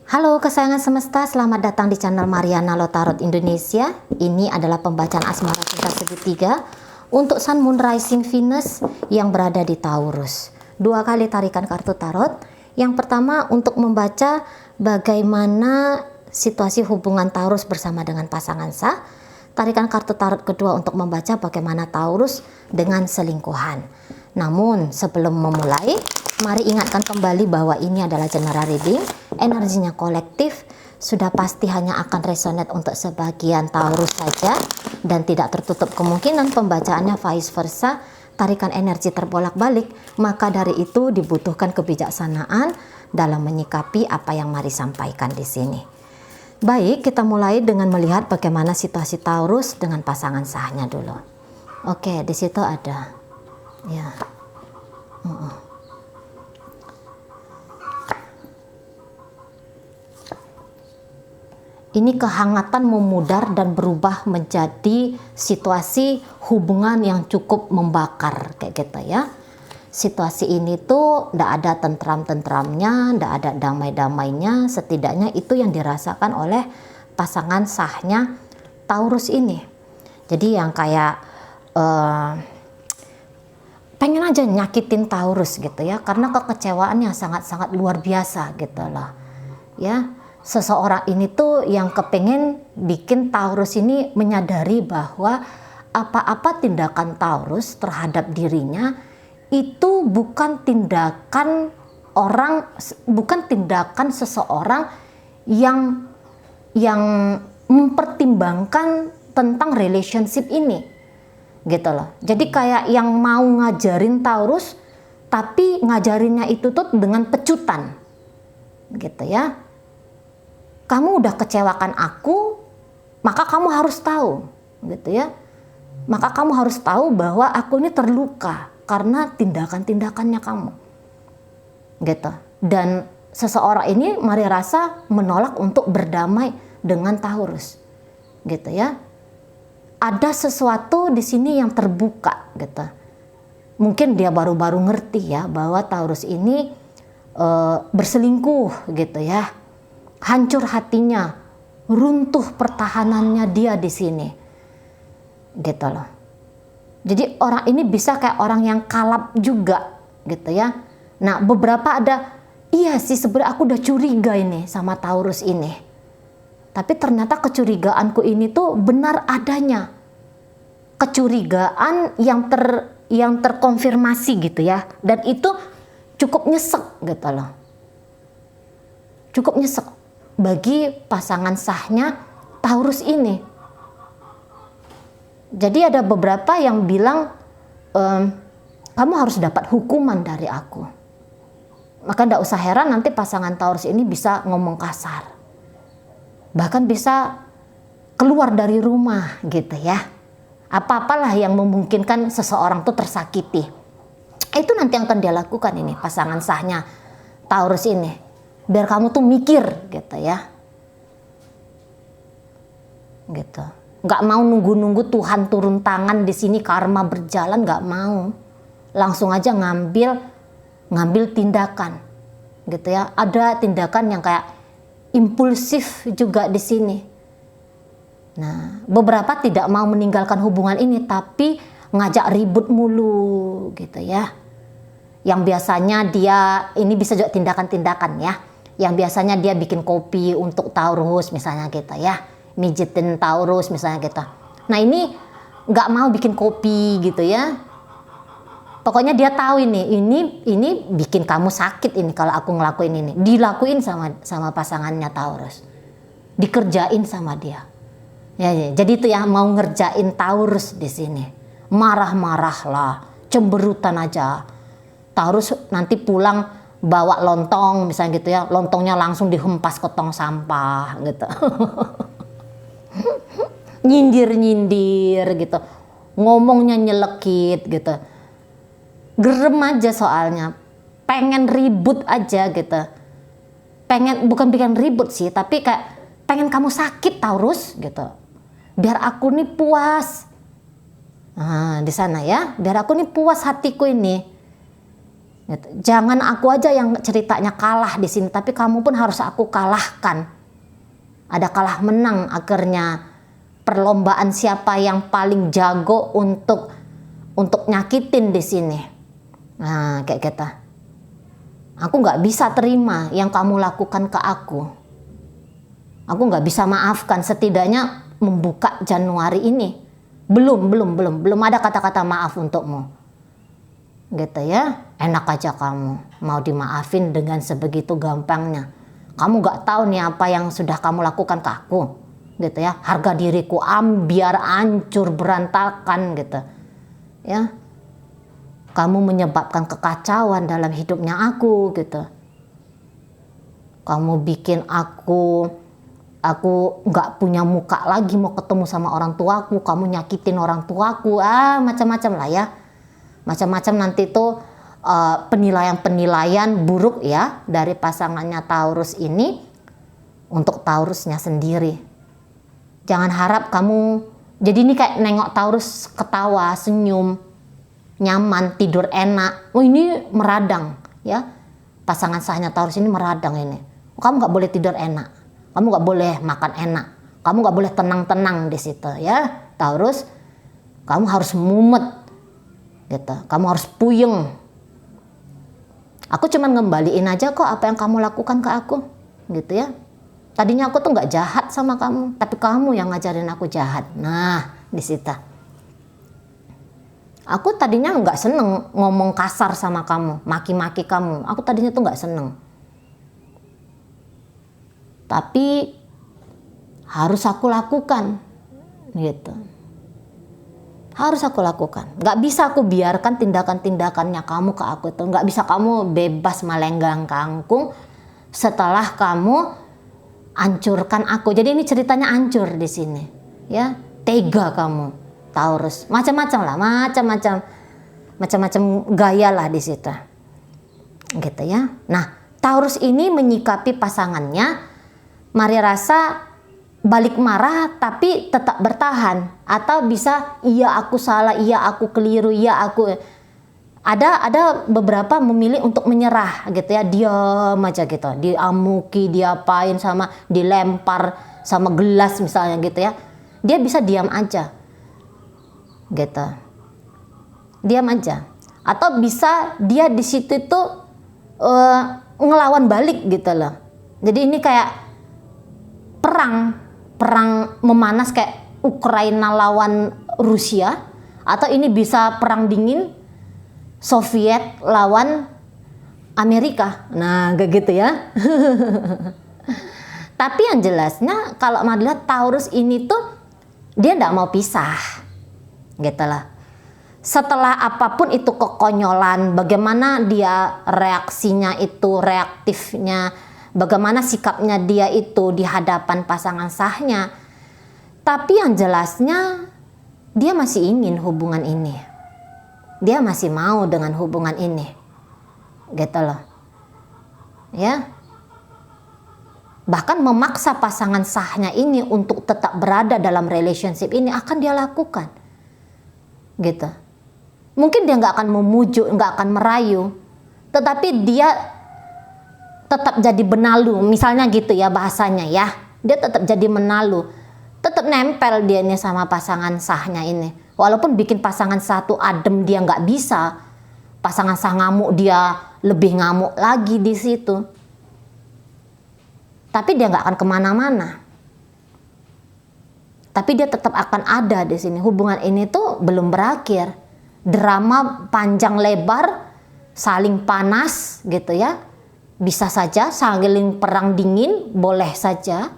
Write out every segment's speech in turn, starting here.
Halo kesayangan semesta, selamat datang di channel Mariana Lotarot Indonesia. Ini adalah pembacaan asmara cinta segitiga untuk Sun Moon Rising Venus yang berada di Taurus. 2 kali tarikan kartu tarot. Yang pertama untuk membaca bagaimana situasi hubungan Taurus bersama dengan pasangan sah. Tarikan kartu tarot kedua untuk membaca bagaimana Taurus dengan selingkuhan. Namun sebelum memulai, mari ingatkan kembali bahwa ini adalah general reading, energinya kolektif, sudah pasti hanya akan resonate untuk sebagian Taurus saja dan tidak tertutup kemungkinan pembacaannya vice versa, tarikan energi terbolak-balik, maka dari itu dibutuhkan kebijaksanaan dalam menyikapi apa yang mari sampaikan di sini. Baik, kita mulai dengan melihat bagaimana situasi Taurus dengan pasangan sahnya dulu. Oke, di situ ada ya. Ini kehangatan memudar dan berubah menjadi situasi hubungan yang cukup membakar kayak gitu ya. Situasi ini tuh tidak ada tentram-tentramnya, tidak ada damai-damainya, setidaknya itu yang dirasakan oleh pasangan sahnya Taurus ini. Jadi yang kayak pengen aja nyakitin Taurus gitu ya, karena kekecewaannya sangat-sangat luar biasa gitu loh ya. Seseorang ini tuh yang kepengen bikin Taurus ini menyadari bahwa apa-apa tindakan Taurus terhadap dirinya itu bukan tindakan seseorang yang mempertimbangkan tentang relationship ini gitu loh. Jadi kayak yang mau ngajarin Taurus tapi ngajarinnya itu tuh dengan pecutan gitu ya. Kamu udah kecewakan aku, maka kamu harus tahu gitu ya. Maka kamu harus tahu bahwa aku ini terluka karena tindakan-tindakannya kamu gitu. Dan seseorang ini mari rasa menolak untuk berdamai dengan Taurus gitu ya. Ada sesuatu di sini yang terbuka gitu. Mungkin dia baru-baru ngerti ya bahwa Taurus ini berselingkuh gitu ya. Hancur hatinya, runtuh pertahanannya dia di sini gitu loh. Jadi orang ini bisa kayak orang yang kalap juga gitu ya. Nah beberapa ada, iya sih sebenarnya aku udah curiga ini sama Taurus ini, tapi ternyata kecurigaanku ini tuh benar adanya. Kecurigaan yang terkonfirmasi gitu ya. Dan itu cukup nyesek gitu loh. Cukup nyesek bagi pasangan sahnya Taurus ini. Jadi ada beberapa yang bilang kamu harus dapat hukuman dari aku. Maka tidak usah heran nanti pasangan Taurus ini bisa ngomong kasar. Bahkan bisa keluar dari rumah gitu ya. Apa-apalah yang memungkinkan seseorang tuh tersakiti. Itu nanti yang akan dia lakukan ini pasangan sahnya Taurus ini. Biar kamu tuh mikir gitu ya. Gitu. Nggak mau nunggu-nunggu Tuhan turun tangan di sini karma berjalan, nggak mau. Langsung aja ngambil tindakan. Gitu ya. Ada tindakan yang kayak impulsif juga di sini. Nah, beberapa tidak mau meninggalkan hubungan ini tapi ngajak ribut mulu gitu ya. Yang biasanya dia ini bisa juga tindakan-tindakan ya. Yang biasanya dia bikin kopi untuk Taurus misalnya gitu ya. Mijitin Taurus misalnya gitu. Nah ini nggak mau bikin kopi gitu ya. Pokoknya dia tahu ini bikin kamu sakit ini kalau aku ngelakuin ini. Dilakuin sama pasangannya Taurus. Dikerjain sama dia. Ya, jadi itu ya mau ngerjain Taurus di sini. Marah-marah lah, cemberutan aja. Taurus nanti pulang bawa lontong misalnya gitu ya, lontongnya langsung dihempas ke tong sampah gitu. Nyindir-nyindir gitu, ngomongnya nyelekit gitu. Gerem aja soalnya, pengen ribut aja gitu. Bukan bikin ribut sih, tapi kayak pengen kamu sakit Taurus gitu. Biar aku nih puas. Nah, di sana ya, biar aku nih puas hatiku ini. Gitu. Jangan aku aja yang ceritanya kalah di sini, tapi kamu pun harus aku kalahkan. Ada kalah menang akhirnya, perlombaan siapa yang paling jago untuk nyakitin di sini. Nah, kayak gitu. Aku nggak bisa terima yang kamu lakukan ke aku. Aku nggak bisa maafkan, setidaknya membuka Januari ini. Belum ada kata-kata maaf untukmu. Gitu ya, enak aja kamu mau dimaafin dengan sebegitu gampangnya. Kamu gak tahu nih apa yang sudah kamu lakukan ke aku, gitu ya. Harga diriku biar hancur berantakan, gitu ya. Kamu menyebabkan kekacauan dalam hidupnya aku, gitu. Kamu bikin aku gak punya muka lagi mau ketemu sama orang tuaku. Kamu nyakitin orang tuaku, macam-macam lah ya. Macam-macam nanti tuh penilaian buruk ya dari pasangannya Taurus ini untuk Taurusnya sendiri. Jangan harap kamu, jadi ini kayak nengok Taurus ketawa, senyum, nyaman, tidur enak. Oh, ini meradang ya. Pasangan sahnya Taurus ini meradang ini. Kamu nggak boleh tidur enak, kamu nggak boleh makan enak, kamu nggak boleh tenang-tenang di situ ya Taurus. Kamu harus mumet. Gitu. Kamu harus puyeng. Aku cuman ngembaliin aja kok apa yang kamu lakukan ke aku, gitu ya. Tadinya aku tuh nggak jahat sama kamu, tapi kamu yang ngajarin aku jahat. Nah, di situ. Aku tadinya nggak seneng ngomong kasar sama kamu, maki-maki kamu. Aku tadinya tuh nggak seneng. Tapi harus aku lakukan, gitu. Harus aku lakukan. Gak bisa aku biarkan tindakan-tindakannya kamu ke aku itu. Gak bisa kamu bebas melenggang kangkung setelah kamu hancurkan aku. Jadi ini ceritanya hancur di sini, ya. Tega kamu, Taurus. Macam-macam lah, macam-macam gaya lah di situ, gitu ya. Nah, Taurus ini menyikapi pasangannya, mari rasa balik marah tapi tetap bertahan, atau bisa iya aku salah, iya aku keliru, iya aku ada beberapa memilih untuk menyerah gitu ya, diam aja gitu, diamuki, diapain, sama dilempar sama gelas misalnya gitu ya, dia bisa diam aja gitu, diam aja, atau bisa dia di situ tuh ngelawan balik gitu loh. Jadi ini kayak perang memanas kayak Ukraina lawan Rusia, atau ini bisa perang dingin Soviet lawan Amerika. Nah, kayak gitu ya. Tapi yang jelasnya kalau melihat Taurus ini tuh dia tidak mau pisah, gitu lah. Setelah apapun itu kekonyolan, bagaimana dia reaksinya itu, reaktifnya, bagaimana sikapnya dia itu di hadapan pasangan sahnya. Tapi yang jelasnya dia masih ingin hubungan ini. Dia masih mau dengan hubungan ini. Gitu loh. Ya. Bahkan memaksa pasangan sahnya ini untuk tetap berada dalam relationship ini akan dia lakukan. Gitu. Mungkin dia nggak akan memujuk, nggak akan merayu. Tetapi dia tetap jadi benalu, misalnya gitu ya bahasanya ya. Dia tetap jadi menalu, tetap nempel dia nih sama pasangan sahnya ini. Walaupun bikin pasangan satu adem dia nggak bisa, pasangan sah ngamuk dia lebih ngamuk lagi di situ. Tapi dia nggak akan kemana-mana. Tapi dia tetap akan ada di sini. Hubungan ini tuh belum berakhir. Drama panjang lebar, saling panas gitu ya. Bisa saja saling perang dingin, boleh saja.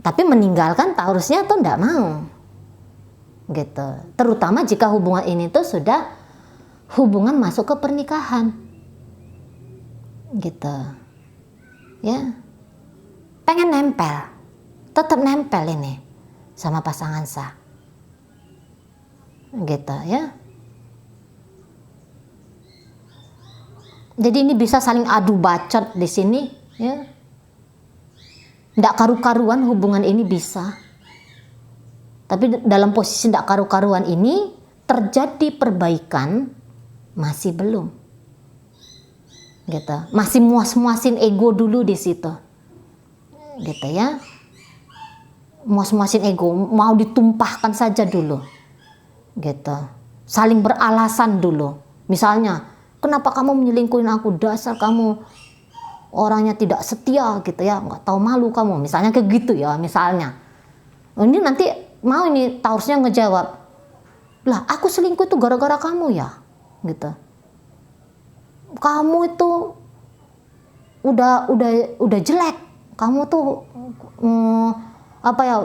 Tapi meninggalkan Taurusnya tuh enggak mau. Gitu. Terutama jika hubungan ini tuh sudah hubungan masuk ke pernikahan. Gitu. Ya. Pengen nempel. Tetap nempel ini sama pasangan sah. Gitu ya. Jadi ini bisa saling adu bacot di sini, ya. Nggak karu-karuan hubungan ini bisa. Tapi dalam posisi nggak karu-karuan ini terjadi perbaikan Masih belum. Gitu. Masih muas-muasin ego dulu di situ. Gitu ya. Muas-muasin ego, mau ditumpahkan saja dulu. Gitu. Saling beralasan dulu. Misalnya, kenapa kamu menyelingkuhin aku? Dasar kamu orangnya tidak setia gitu ya, nggak tahu malu kamu. Misalnya kayak gitu ya, misalnya. Ini nanti mau ini Taurusnya ngejawab, lah aku selingkuh itu gara-gara kamu ya, gitu. Kamu itu udah jelek, kamu tuh apa ya,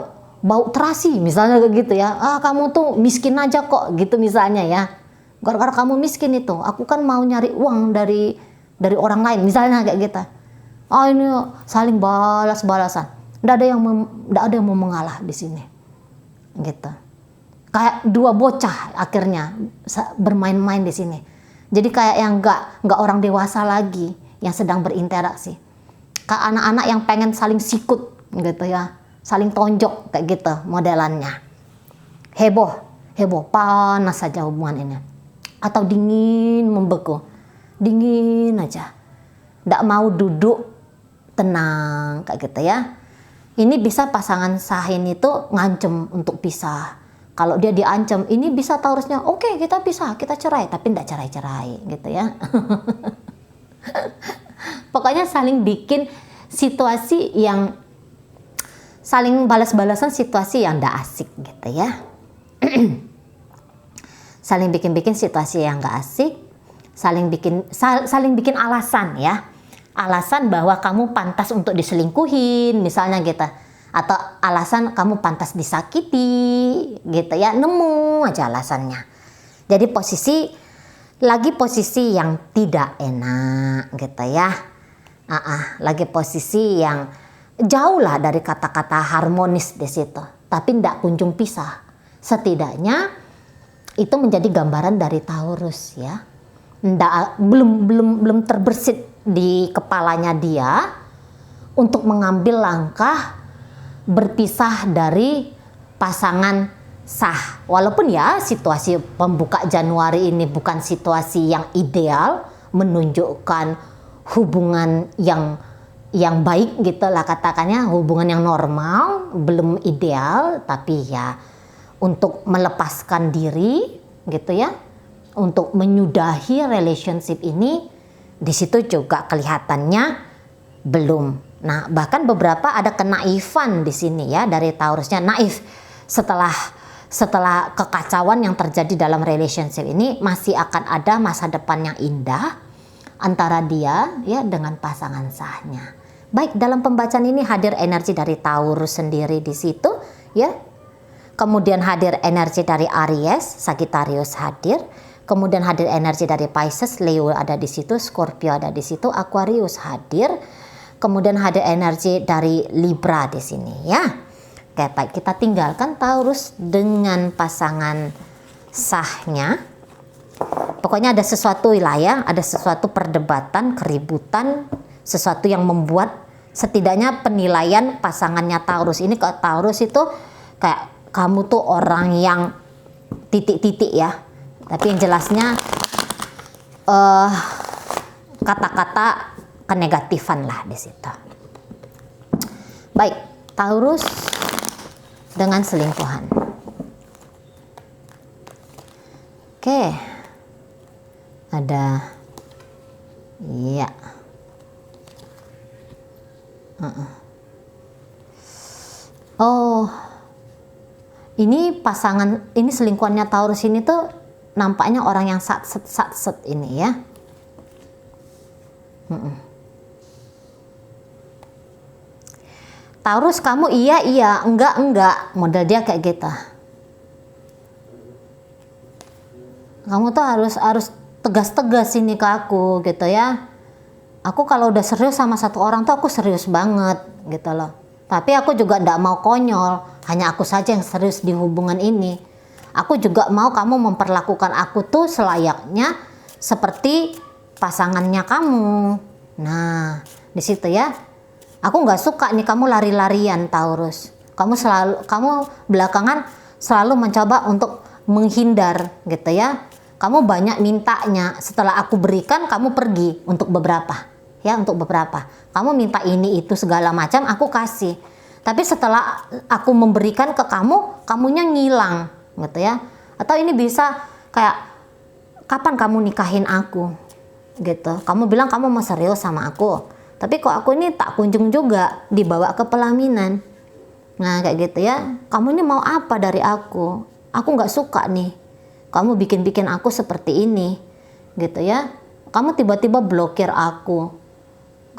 bau terasi misalnya kayak gitu ya. Kamu tuh miskin aja kok gitu misalnya ya. Gara-gara kamu miskin itu, aku kan mau nyari uang dari orang lain misalnya kayak gitu. Ini saling balas-balasan. Nggak ada yang mau mengalah di sini. Gitu. Kayak dua bocah akhirnya bermain-main di sini. Jadi kayak yang nggak orang dewasa lagi yang sedang berinteraksi. Kayak anak-anak yang pengen saling sikut gitu ya, saling tonjok kayak gitu modelannya. Heboh, panas saja hubungan ini. Atau dingin membeku, dingin aja. Nggak mau duduk tenang kayak gitu ya. Ini bisa pasangan sahin itu ngancem untuk pisah. Kalau dia diancam, ini bisa Taurusnya, oke, kita pisah, kita cerai, tapi enggak cerai-cerai gitu ya. Pokoknya saling bikin situasi yang saling balas-balasan, situasi yang enggak asik gitu ya. Saling bikin situasi yang enggak asik, saling bikin alasan ya. Alasan bahwa kamu pantas untuk diselingkuhin misalnya gitu, atau alasan kamu pantas disakiti gitu ya, nemu aja alasannya. Jadi posisi yang tidak enak gitu ya. Lagi posisi yang jauh lah dari kata-kata harmonis di situ, tapi tidak kunjung pisah. Setidaknya itu menjadi gambaran dari Taurus ya. Belum terbersit di kepalanya dia untuk mengambil langkah berpisah dari pasangan sah. Walaupun ya situasi pembuka Januari ini bukan situasi yang ideal, menunjukkan hubungan yang baik gitu lah katakannya, hubungan yang normal, belum ideal, tapi ya untuk melepaskan diri gitu ya, untuk menyudahi relationship ini, di situ juga kelihatannya belum. Nah, bahkan beberapa ada kenaifan di sini ya dari Taurusnya, naif setelah kekacauan yang terjadi dalam relationship ini, masih akan ada masa depan yang indah antara dia ya dengan pasangan sahnya. Baik, dalam pembacaan ini hadir energi dari Taurus sendiri di situ ya. Kemudian hadir energi dari Aries, Sagittarius hadir. Kemudian hadir energi dari Pisces, Leo ada di situ, Scorpio ada di situ, Aquarius hadir. Kemudian hadir energi dari Libra di sini ya. Oke, baik, kita tinggalkan Taurus dengan pasangan sahnya. Pokoknya ada sesuatu lah ya, ada sesuatu perdebatan, keributan, sesuatu yang membuat setidaknya penilaian pasangannya Taurus ini ke Taurus itu kayak kamu tuh orang yang titik-titik ya. Tapi yang jelasnya kata-kata kenegatifan lah di situ. Baik, Taurus dengan selingkuhan. Oke. Ada iya. Oh. Ini pasangan, ini selingkuhannya Taurus ini tuh nampaknya orang yang satset ini ya. Taurus kamu iya, enggak, model dia kayak gitu. Kamu tuh harus tegas-tegas ini ke aku gitu ya. Aku kalau udah serius sama satu orang tuh aku serius banget gitu loh. Tapi aku juga enggak mau konyol, hanya aku saja yang serius di hubungan ini. Aku juga mau kamu memperlakukan aku tuh selayaknya seperti pasangannya kamu. Nah, di situ ya. Aku nggak suka nih kamu lari-larian Taurus. Kamu belakangan selalu mencoba untuk menghindar gitu ya. Kamu banyak mintanya, setelah aku berikan kamu pergi untuk beberapa. Ya, untuk beberapa. Kamu minta ini itu segala macam aku kasih. Tapi setelah aku memberikan ke kamu, kamunya ngilang, gitu ya. Atau ini bisa kayak, kapan kamu nikahin aku? Gitu. Kamu bilang kamu mau serius sama aku. Tapi kok aku ini tak kunjung juga dibawa ke pelaminan. Nah, kayak gitu ya. Kamu ini mau apa dari aku? Aku nggak suka nih. Kamu bikin-bikin aku seperti ini, gitu ya. Kamu tiba-tiba blokir aku.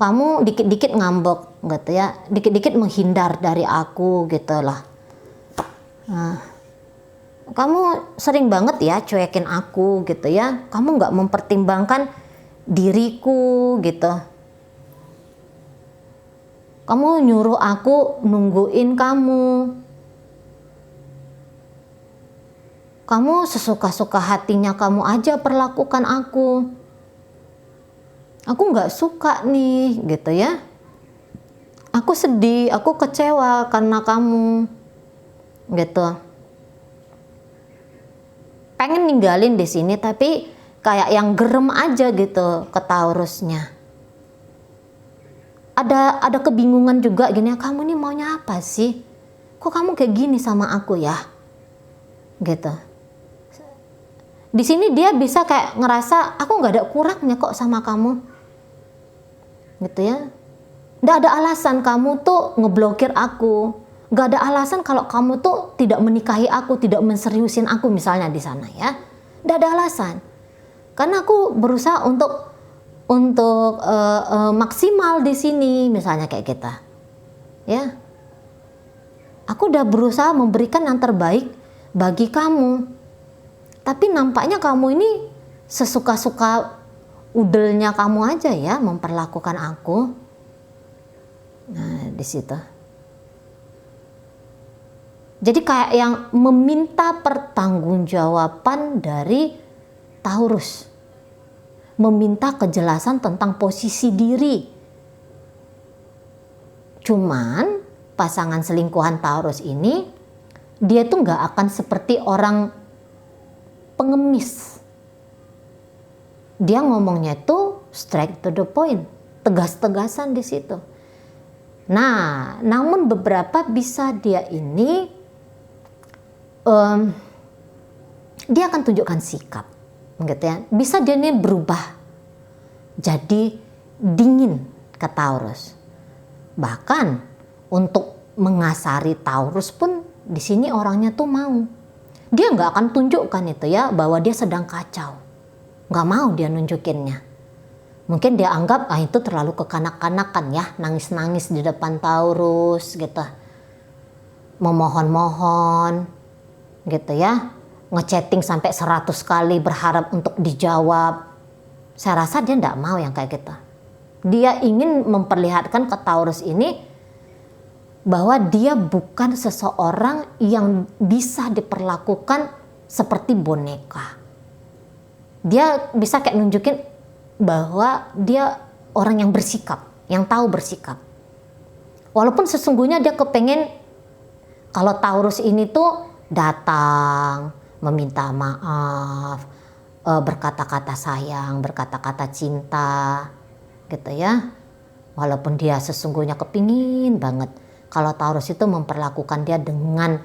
Kamu dikit-dikit ngambek, gitu ya. Dikit-dikit menghindar dari aku, gitu lah. Nah, kamu sering banget ya cuekin aku, gitu ya. Kamu nggak mempertimbangkan diriku, gitu. Kamu nyuruh aku nungguin kamu. Kamu sesuka-suka hatinya kamu aja perlakukan aku. Aku nggak suka nih, gitu ya. Aku sedih, aku kecewa karena kamu, gitu. Pengen ninggalin di sini, tapi kayak yang gerem aja gitu ke Taurusnya. Ada kebingungan juga gini, kamu nih maunya apa sih? Kok kamu kayak gini sama aku ya? Gitu. Di sini dia bisa kayak ngerasa aku nggak ada kurangnya kok sama kamu, gitu ya. Nggak ada alasan kamu tuh ngeblokir aku, nggak ada alasan kalau kamu tuh tidak menikahi aku, tidak menseriusin aku misalnya di sana ya. Nggak ada alasan, karena aku berusaha untuk maksimal di sini misalnya kayak kita, ya. Aku udah berusaha memberikan yang terbaik bagi kamu. Tapi nampaknya kamu ini sesuka-suka udelnya kamu aja ya memperlakukan aku. Nah, di situ. Jadi kayak yang meminta pertanggungjawaban dari Taurus. Meminta kejelasan tentang posisi diri. Cuman pasangan selingkuhan Taurus ini, dia tuh nggak akan seperti orang pengemis. Dia ngomongnya tuh straight to the point, tegas-tegasan di situ. Nah, namun beberapa bisa dia ini dia akan tunjukkan sikap, gitu ya. Bisa dia ini berubah jadi dingin ke Taurus. Bahkan untuk mengasari Taurus pun di sini orangnya tuh mau. Dia nggak akan tunjukkan itu ya bahwa dia sedang kacau. Nggak mau dia nunjukinnya. Mungkin dia anggap itu terlalu kekanak-kanakan ya, nangis-nangis di depan Taurus gitu. Memohon-mohon gitu ya. Ngechatting sampai 100 kali berharap untuk dijawab. Saya rasa dia nggak mau yang kayak gitu. Dia ingin memperlihatkan ke Taurus ini bahwa dia bukan seseorang yang bisa diperlakukan seperti boneka. Dia bisa kayak nunjukin bahwa dia orang yang bersikap, yang tahu bersikap. Walaupun sesungguhnya dia kepengen kalau Taurus ini tuh datang, meminta maaf, berkata-kata sayang, berkata-kata cinta, gitu ya. Walaupun dia sesungguhnya kepingin banget kalau Taurus itu memperlakukan dia dengan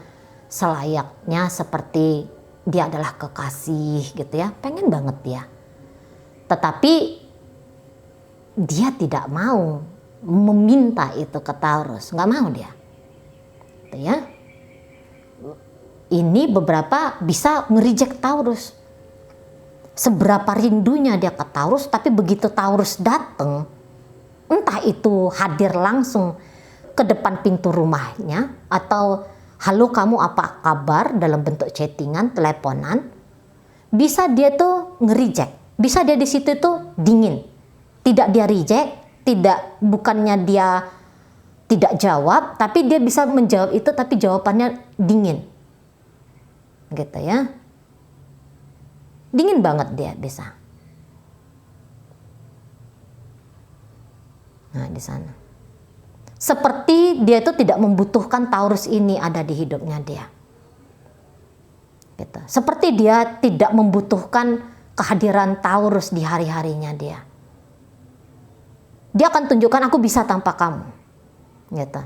selayaknya seperti dia adalah kekasih gitu ya. Pengen banget dia. Tetapi dia tidak mau meminta itu ke Taurus. Nggak mau dia. Gitu ya. Ini beberapa bisa nge-reject Taurus. Seberapa rindunya dia ke Taurus, tapi begitu Taurus datang, entah itu hadir langsung ke depan pintu rumahnya atau halo kamu apa kabar dalam bentuk chattingan, teleponan, bisa dia tuh nge-reject, bisa dia di situ tuh dingin, tidak dia reject, bukannya dia tidak jawab, tapi dia bisa menjawab itu tapi jawabannya dingin, gitu ya, dingin banget dia bisa. Nah di sana. Seperti dia itu tidak membutuhkan Taurus ini ada di hidupnya dia. Gitu. Seperti dia tidak membutuhkan kehadiran Taurus di hari-harinya dia. Dia akan tunjukkan aku bisa tanpa kamu. Gitu.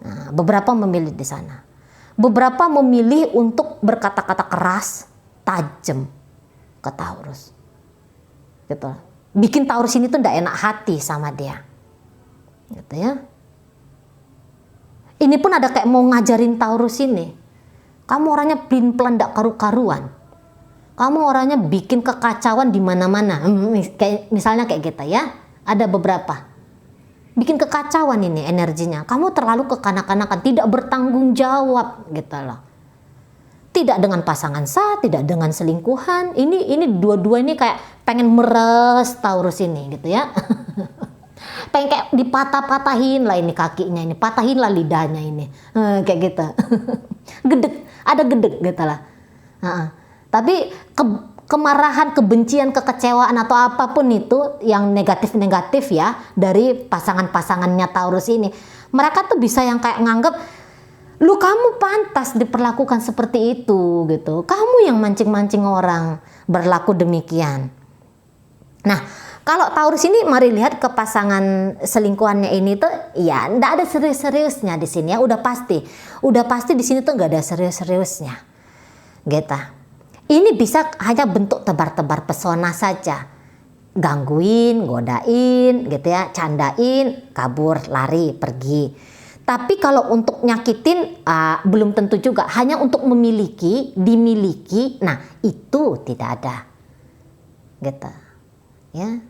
Nah, beberapa memilih di sana. Beberapa memilih untuk berkata-kata keras, tajam ke Taurus. Gitu. Bikin Taurus ini tuh nggak enak hati sama dia. Gitu ya. Ini pun ada kayak mau ngajarin Taurus ini. Kamu orangnya pelin-pelan nggak karu-karuan. Kamu orangnya bikin kekacauan di mana-mana. Misalnya kayak gitu ya. Ada beberapa. Bikin kekacauan ini energinya. Kamu terlalu kekanak-kanakan, tidak bertanggung jawab gitu loh. Tidak dengan pasangan sah, tidak dengan selingkuhan. Ini dua-dua ini kayak pengen meres Taurus ini gitu ya. Pengen kayak dipatah-patahin lah ini kakinya ini, patahin lah lidahnya ini. Kayak gitu. Gedek, ada gedek gitu lah. Tapi kemarahan, kebencian, kekecewaan atau apapun itu yang negatif-negatif ya dari pasangan-pasangannya Taurus ini, mereka tuh bisa yang kayak nganggep lu kamu pantas diperlakukan seperti itu gitu, kamu yang mancing-mancing orang berlaku demikian. Nah, kalau Taurus ini mari lihat ke pasangan selingkuhannya ini tuh ya ndak ada serius-seriusnya di sini ya, udah pasti di sini tuh nggak ada serius-seriusnya gitu. Ini bisa hanya bentuk tebar-tebar pesona saja. Gangguin, godain gitu ya, candain, kabur, lari, pergi. Tapi kalau untuk nyakitin belum tentu juga, hanya untuk memiliki, dimiliki, nah itu tidak ada. Gitu. Ya.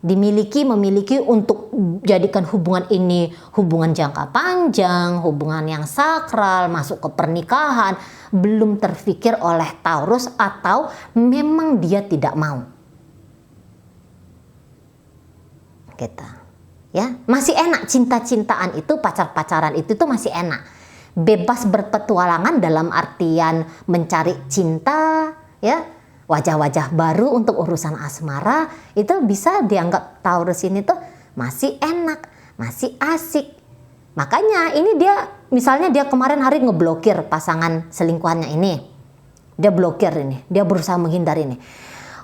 Dimiliki, memiliki untuk jadikan hubungan ini hubungan jangka panjang, hubungan yang sakral, masuk ke pernikahan, belum terfikir oleh Taurus atau memang dia tidak mau. Gitu. Ya, masih enak cinta-cintaan itu, pacar-pacaran itu tuh masih enak. Bebas berpetualangan dalam artian mencari cinta, ya. Wajah-wajah baru untuk urusan asmara itu bisa dianggap Taurus ini tuh masih enak, masih asik. Makanya ini dia, misalnya dia kemarin hari ngeblokir pasangan selingkuhannya ini. Dia blokir ini, dia berusaha menghindar ini.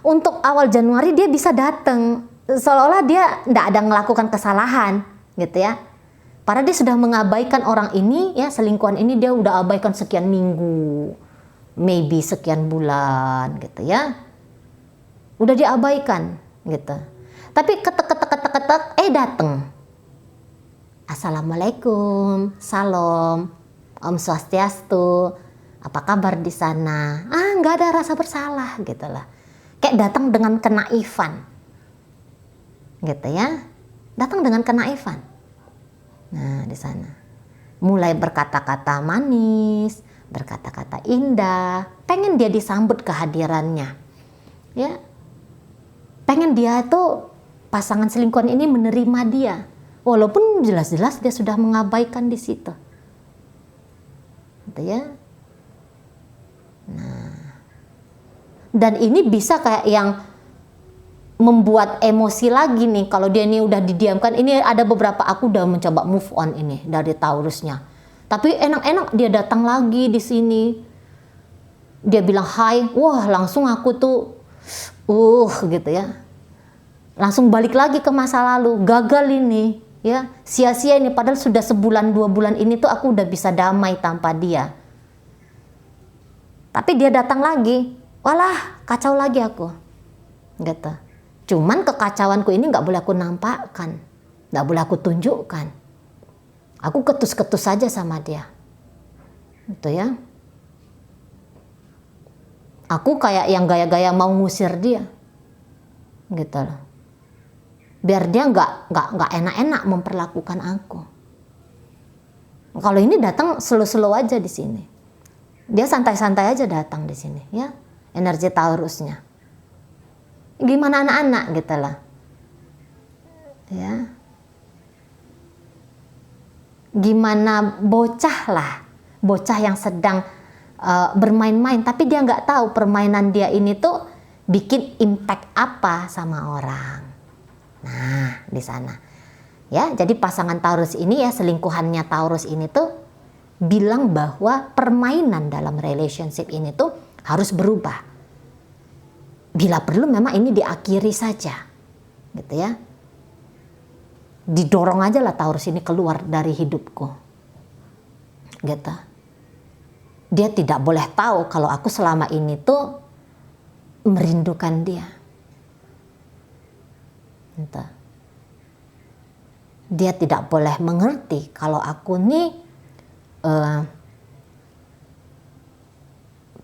Untuk awal Januari dia bisa datang, seolah-olah dia tidak ada melakukan kesalahan gitu ya. Padahal dia sudah mengabaikan orang ini ya, selingkuhan ini dia udah abaikan sekian minggu. Maybe sekian bulan gitu ya, udah diabaikan gitu. Tapi ketek dateng. Assalamualaikum, salam, Om Swastiastu, apa kabar di sana? Nggak ada rasa bersalah gitu lah. Kayak datang dengan kenaifan, gitu ya. Datang dengan kenaifan. Nah di sana, mulai berkata-kata manis, berkata-kata indah, pengen dia disambut kehadirannya, ya, pengen dia tuh pasangan selingkuhan ini menerima dia, walaupun jelas-jelas dia sudah mengabaikan di situ, gitu ya. Nah, dan ini bisa kayak yang membuat emosi lagi nih, kalau dia ini udah didiamkan. Ini ada beberapa, aku udah mencoba move on ini dari Taurusnya. Tapi enak-enak dia datang lagi di sini. Dia bilang hai, wah langsung aku tuh gitu ya. Langsung balik lagi ke masa lalu, gagal ini ya. Sia-sia ini, padahal sudah sebulan 2 bulan ini tuh aku udah bisa damai tanpa dia. Tapi dia datang lagi, walah kacau lagi aku. Gitu. Cuman kekacauanku ini nggak boleh aku nampakkan, nggak boleh aku tunjukkan. Aku ketus-ketus saja sama dia. Gitu ya. Aku kayak yang gaya-gaya mau ngusir dia. Gitu loh. Biar dia nggak enak-enak memperlakukan aku. Kalau ini datang slow-slow aja di sini. Dia santai-santai aja datang di sini, ya. Energi Taurusnya. Gimana anak-anak gitu lah. Ya. Gimana bocah lah, bocah yang sedang bermain-main, tapi dia nggak tahu permainan dia ini tuh bikin impact apa sama orang. Nah di sana ya, jadi pasangan Taurus ini ya, selingkuhannya Taurus ini tuh bilang bahwa permainan dalam relationship ini tuh harus berubah. Bila perlu memang ini diakhiri saja, gitu ya. Didorong aja lah Taurus ini keluar dari hidupku, gitu. Dia tidak boleh tahu kalau aku selama ini tuh merindukan dia, gitu. Dia tidak boleh mengerti kalau aku nih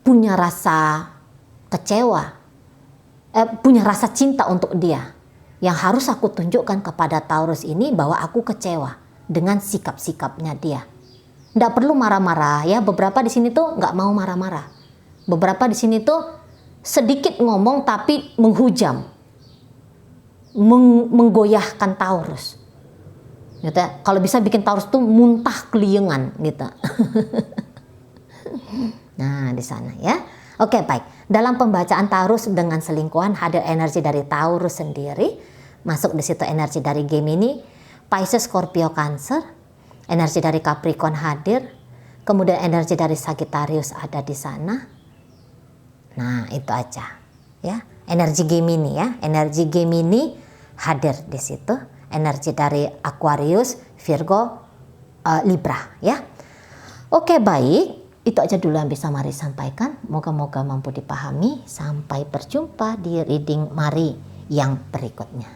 punya rasa kecewa, punya rasa cinta untuk dia. Yang harus aku tunjukkan kepada Taurus ini bahwa aku kecewa dengan sikap-sikapnya dia. Nggak perlu marah-marah ya. Beberapa di sini tuh nggak mau marah-marah. Beberapa di sini tuh sedikit ngomong tapi menghujam, menggoyahkan Taurus. Gitu ya. Kalau bisa bikin Taurus tuh muntah keliengan gitu. Nah di sana ya. Oke baik. Dalam pembacaan Taurus dengan selingkuhan hadir energi dari Taurus sendiri, masuk di situ energi dari Gemini, Pisces, Scorpio, Cancer, energi dari Capricorn hadir, kemudian energi dari Sagittarius ada di sana. Nah itu aja ya. Energi Gemini ya. Energi Gemini hadir di situ. Energi dari Aquarius, Virgo, Libra ya. Oke baik. Itu aja dulu yang bisa Mari sampaikan. Moga-moga mampu dipahami. Sampai berjumpa di reading Mari yang berikutnya.